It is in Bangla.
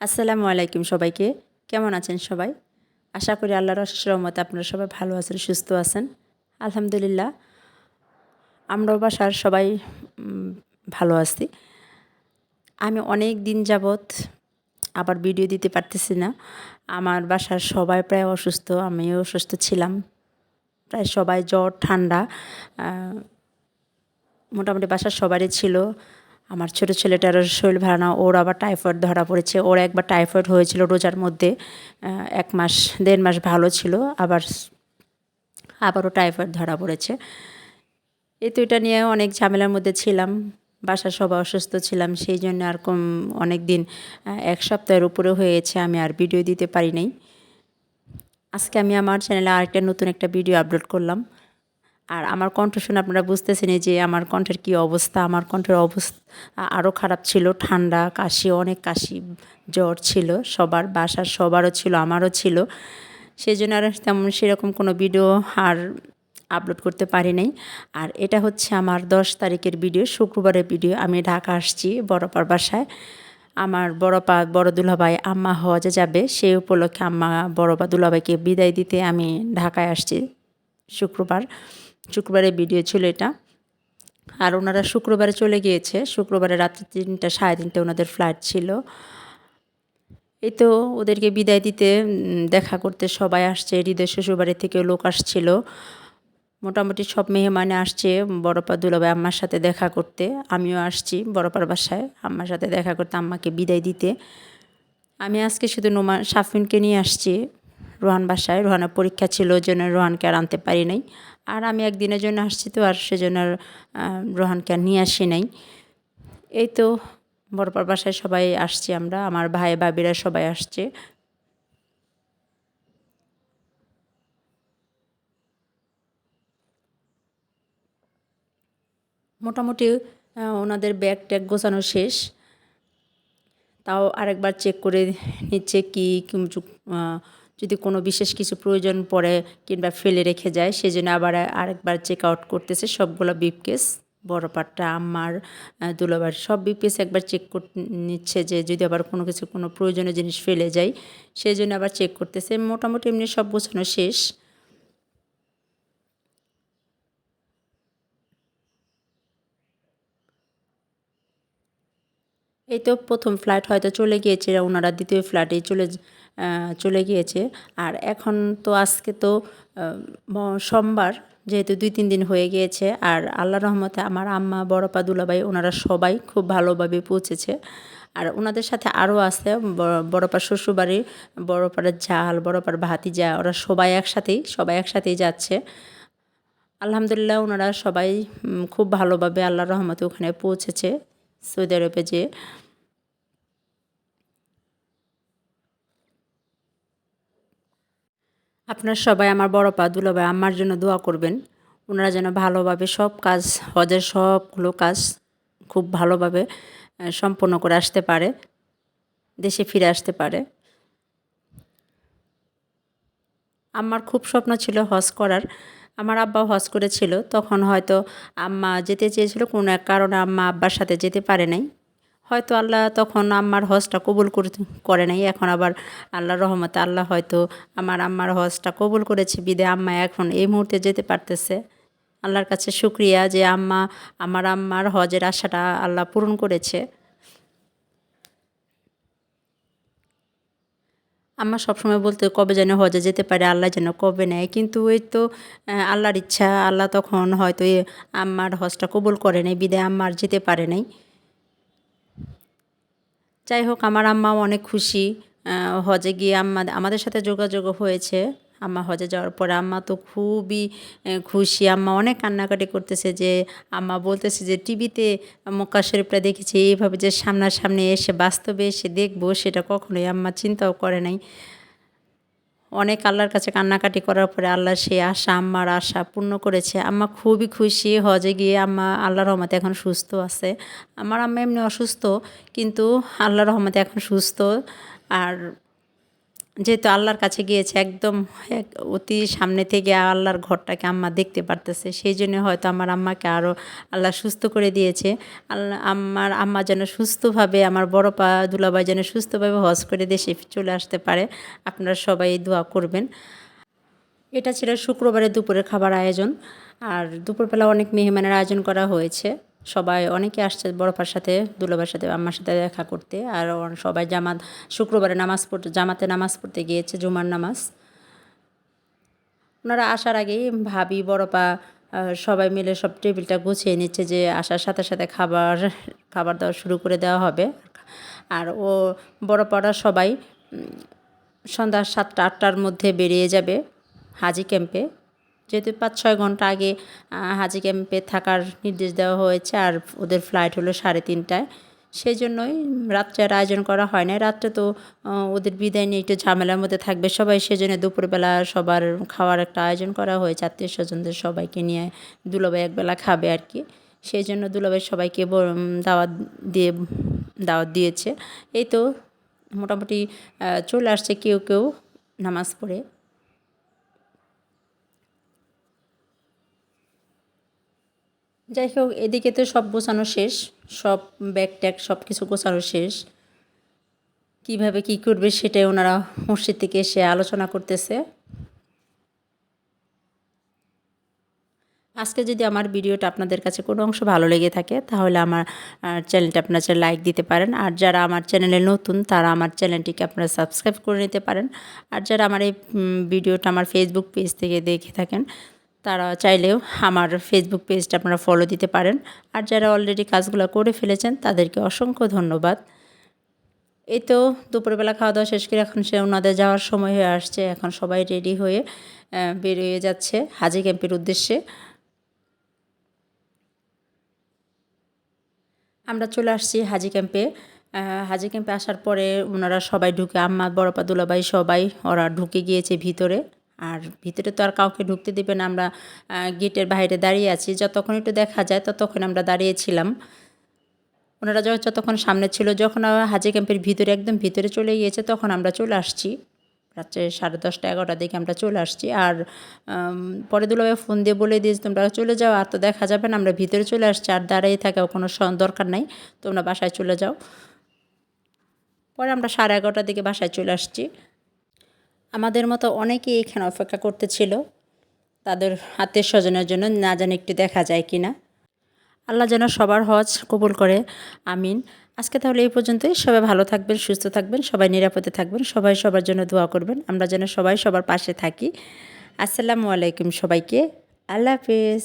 আসসালামু আলাইকুম সবাইকে। কেমন আছেন সবাই? আশা করি আল্লাহর অশেষ রহমতে আপনারা সবাই ভালো আছেন, সুস্থ আছেন। আলহামদুলিল্লাহ আমরাও বাসার সবাই উম ভালো আছি। আমি অনেক দিন যাবৎ আবার ভিডিও দিতে পারতেছি না। আমার বাসার সবাই প্রায় অসুস্থ, আমিও অসুস্থ ছিলাম। প্রায় সবাই জ্বর, ঠান্ডা আ মোটামুটি বাসার সবারই ছিল। আমার ছোট ছেলেটারও শরীর ভালো না। ওর আবার টাইফয়েড ধরা পড়েছে। ওর একবার টাইফয়েড হয়েছিল রোজার মধ্যে। ১ মাস ১.৫ মাস ভালো ছিল। আবারও টাইফয়েড ধরা পড়েছে। এই তো এটা নিয়ে অনেক ঝামেলার মধ্যে ছিলাম। বাসার সবাই অসুস্থ ছিলাম। সেইজন্য আর অনেকদিন ১ সপ্তাহের উপরে হয়েছে আমি আর ভিডিও দিতে পারি নাই। আজকে আমি আমার চ্যানেলে আরেকটা নতুন একটা ভিডিও আপলোড করলাম। আর আমার কণ্ঠ শুনে আপনারা বুঝতেছেনই যে আমার কণ্ঠের কী অবস্থা। আমার কণ্ঠের অবস্থা আরও খারাপ ছিল। ঠান্ডা, কাশি, অনেক কাশি, জ্বর ছিল সবার, বাসার সবারও ছিল, আমারও ছিল। সেজন্য আর তেমন সেরকম কোনো ভিডিও আর আপলোড করতে পারি নাই। আর এটা হচ্ছে আমার ১০ তারিখের ভিডিও, শুক্রবারের ভিডিও। আমি ঢাকা আসছি বড় আপার বাসায়। আমার বড় দুলাভাই আম্মা হজে যাবে। সেই উপলক্ষে আম্মা বড় দুলাভাইকে বিদায় দিতে আমি ঢাকায় আসছি শুক্রবারের ভিডিও ছিল এটা। আর ওনারা শুক্রবারে চলে গিয়েছে। শুক্রবারে রাত্রে ৩টা ৩:৩০ ওনাদের ফ্লাইট ছিল। এই তো ওদেরকে বিদায় দিতে দেখা করতে সবাই আসছে। হৃদয় শ্বশুরবাড়ি থেকেও লোক আসছিল। মোটামুটি সব মেহমানে আসছে বড়পা দুলাভাই আম্মার সাথে দেখা করতে। আমিও আসছি বড়পার বাসায় আম্মার সাথে দেখা করতে, আম্মাকে বিদায় দিতে। আমি আজকে শুধু সাফিনকে নিয়ে আসছি রোহান বাসায়। রোহানের পরীক্ষা ছিল, ওই জন্য রোহানকে আর আনতে পারি নাই। আর আমি একদিনের জন্য আসছি তো, আর সেজন্য আর রোহানকে আর নিয়ে আসি নাই। এই তো বড়পার বাসায় সবাই আসছি আমরা, আমার ভাই ভাবিরা সবাই আসছে। মোটামুটি ওনাদের ব্যাগ ট্যাগ গোছানো শেষ। তাও আরেকবার চেক করে নিচ্ছে যদি কোনো বিশেষ কিছু প্রয়োজন পড়ে কিংবা ফেলে রেখে যায়, সেজন্য আবার আরেকবার চেক আউট করতেছে সবগুলো ব্রিফকেস। বড় পাটটা আম্মার, দুলাভাইর সব ব্রিফকেস একবার চেক নিচ্ছে যে যদি আবার কোনো প্রয়োজনীয় জিনিস ফেলে যায়, সেই জন্য আবার চেক করতেছে। মোটামুটি এমনি সব গোছানো শেষ। এই তো ১ম ফ্লাইট হয়তো চলে গিয়েছে, ওনারা ২য় ফ্লাইটেই চলে গিয়েছে। আর এখন তো আজকে তো সোমবার, যেহেতু ২-৩ দিন হয়ে গিয়েছে। আর আল্লাহর রহমতে আমার আম্মা, বড়পা, দুলাভাই ওনারা সবাই খুব ভালোভাবে পৌঁছেছে। আর ওনাদের সাথে আরও আছে বড়পার শ্বশুরবাড়ি, বড়পার জাল, বড়পার ভাতিজা, ওরা সবাই একসাথেই যাচ্ছে। আলহামদুলিল্লাহ ওনারা সবাই খুব ভালোভাবে আল্লাহর রহমতে ওখানে পৌঁছেছে সৌদি আরবে যেয়ে। আপনারা সবাই আমার বড়পা, দুলাভাই, আম্মার জন্য দোয়া করবেন। ওনারা যেন ভালোভাবে সব কাজ, হজের সবগুলো কাজ খুব ভালোভাবে সম্পন্ন করে আসতে পারে, দেশে ফিরে আসতে পারে। আম্মার খুব স্বপ্ন ছিল হজ করার। আমার আব্বাও হজ করেছিল। তখন হয়তো আম্মা যেতে চেয়েছিল, কোনো এক কারণে আম্মা আব্বার সাথে যেতে পারে নাই। হয়তো আল্লাহ তখন আম্মার হজটা কবুল করে নাই। এখন আবার আল্লাহর রহমতে আল্লাহ হয়তো আমার আম্মার হজটা কবুল করেছে, বিধায় আম্মা এখন এই মুহূর্তে যেতে পারতেছে। আল্লাহর কাছে শুকরিয়া যে আমার আম্মার হজের আশাটা আল্লাহ পূরণ করেছে। আম্মা সবসময় বলতো কবে যেন হজে যেতে পারে, আল্লাহ যেন কবে নেয়। কিন্তু ওই তো আল্লাহর ইচ্ছা, আল্লাহ তখন হয়তো আম্মার হজটা কবুল করে নাই, বিধায় আম্মা আর যেতে পারে নাই। যাই হোক আমার আম্মাও অনেক খুশি। হজে গিয়ে আমাদের সাথে যোগাযোগও হয়েছে। আম্মা হজে যাওয়ার পরে আম্মা তো খুবই খুশি। আম্মা অনেক কান্নাকাটি করতেছে, যে আম্মা বলতেছে যে টিভিতে মক্কা শরীফটা দেখেছি, এইভাবে যে সামনাসামনি এসে বাস্তবে এসে দেখবো সেটা কখনোই আম্মা চিন্তাও করে নাই। অনেক আল্লাহর কাছে কান্নাকাটি করার পরে আল্লাহ সেই আশা, আম্মার আশা পূর্ণ করেছে। আম্মা খুবই খুশি। হজে গিয়ে আম্মা আল্লাহর রহমতে এখন সুস্থ আছে। আমার আম্মা এমনি অসুস্থ, কিন্তু আল্লাহর রহমতে এখন সুস্থ। আর যেহেতু আল্লাহর কাছে গিয়েছে একদম অতি সামনে থেকে আল্লাহর ঘরটাকে আম্মা দেখতে পারতেছে, সেই জন্য হয়তো আমার আম্মাকে আরও আল্লাহ সুস্থ করে দিয়েছে। আল্লাহ আমার আম্মা যেন সুস্থভাবে, আমার বড় পা দুলাভাই যেন সুস্থভাবে হজ করে দেশে চলে আসতে পারে। আপনারা সবাই দোয়া করবেন। এটা ছিল শুক্রবারে দুপুরের খাবার আয়োজন। আর দুপুরবেলা অনেক মেহমানের আয়োজন করা হয়েছে। সবাই অনেকে আসছে বড়পার সাথে, দুলাভাইয়ের সাথে, আম্মার সাথে দেখা করতে। আর সবাই শুক্রবারে জামাতে নামাজ পড়তে গিয়েছে, জুমার নামাজ। ওনারা আসার আগেই ভাবি বড়পা সবাই মিলে সব টেবিলটা গুছিয়ে নিচ্ছে যে আসার সাথে সাথে খাবার দাওয়া শুরু করে দেওয়া হবে। আর বড়পারা সবাই সন্ধ্যা 7টা-8টার মধ্যে বেরিয়ে যাবে হাজি ক্যাম্পে, যেহেতু 5-6 ঘন্টা আগে হাজি ক্যাম্পে থাকার নির্দেশ দেওয়া হয়েছে। আর ওদের ফ্লাইট হলো 3:30টায়, সেই জন্যই রাত্রে আর আয়োজন করা হয় না। রাত্রে তো ওদের বিদায় নিয়ে একটু ঝামেলার মধ্যে থাকবে সবাই, সেজন্য দুপুরবেলা সবার খাওয়ার একটা আয়োজন করা হয়েছে আত্মীয় স্বজনদের সবাইকে নিয়ে। দুলাভাই একবেলা খাবে আর কি, সেই জন্য দুলাভাই সবাইকে দাওয়াত দিয়েছে। এই তো মোটামুটি চলে আসছে কেউ কেউ নামাজ পড়ে। যাই হোক, এদিকে তো সব গোছানো শেষ, সব ব্যাগ ট্যাগ সব কিছু গোছানো শেষ। কিভাবে কি করবে সেটাই ওনারা মসজিদ থেকে এসে আলোচনা করতেছে। আজকে যদি আমার ভিডিওটা আপনাদের কাছে কোনো অংশ ভালো লেগে থাকে, তাহলে আমার চ্যানেলটা আপনারা লাইক দিতে পারেন। আর যারা আমার চ্যানেলে নতুন, তারা আমার চ্যানেলটিকে আপনারা সাবস্ক্রাইব করে নিতে পারেন। আর যারা আমার এই ভিডিওটা আমার ফেসবুক পেজ থেকে দেখে থাকেন, তারা চাইলেও আমার ফেসবুক পেজটা আপনারা ফলো দিতে পারেন। আর যারা অলরেডি কাজগুলো করে ফেলেছেন, তাদেরকে অসংখ্য ধন্যবাদ। এই তো দুপুরবেলা খাওয়া দাওয়া শেষ করে এখন ওনাদের যাওয়ার সময় হয়ে আসছে। এখন সবাই রেডি হয়ে বেরিয়ে যাচ্ছে হাজি ক্যাম্পের উদ্দেশ্যে। আমরা চলে আসছি হাজি ক্যাম্পে। হাজি ক্যাম্পে আসার পরে ওনারা সবাই ঢুকে, আম্মা, বড়পা, দুলাভাই সবাই ওরা ঢুকে গিয়েছে ভিতরে। আর ভিতরে তো আর কাউকে ঢুকতে দেবে না, আমরা গেটের বাইরে দাঁড়িয়ে আছি। যতক্ষণ একটু দেখা যায় ততক্ষণ আমরা দাঁড়িয়েছিলাম। ওনারা যতক্ষণ সামনে ছিল, যখন হাজি ক্যাম্পের ভিতরে একদম ভিতরে চলে গিয়েছে, তখন আমরা চলে আসছি। রাত্রে 10:30-11টার দিকে আমরা চলে আসছি। আর পরে দুলাভাই ফোন দিয়ে বলে দিয়েছে, তোমরা চলে যাও, আর তো দেখা যাবে না, আমরা ভিতরে চলে আসছি, আর দাঁড়িয়ে থাকাও কোনো দরকার নাই, তোমরা বাসায় চলে যাও। পরে আমরা 11:30টার দিকে বাসায় চলে আসছি। আমাদের মতো অনেকেই এখানে অপেক্ষা করতেছিল তাদের আত্মীয় স্বজনের জন্য, না জানি একটু দেখা যায় কি না। আল্লাহ যেন সবার হজ কবুল করে, আমিন। আজকে তাহলে এই পর্যন্তই। সবাই ভালো থাকবেন, সুস্থ থাকবেন, সবাই নিরাপদে থাকবেন, সবাই সবার জন্য দোয়া করবেন, আমরা যেন সবাই সবার পাশে থাকি। আসসালামু আলাইকুম সবাইকে, আল্লাহ হাফেজ।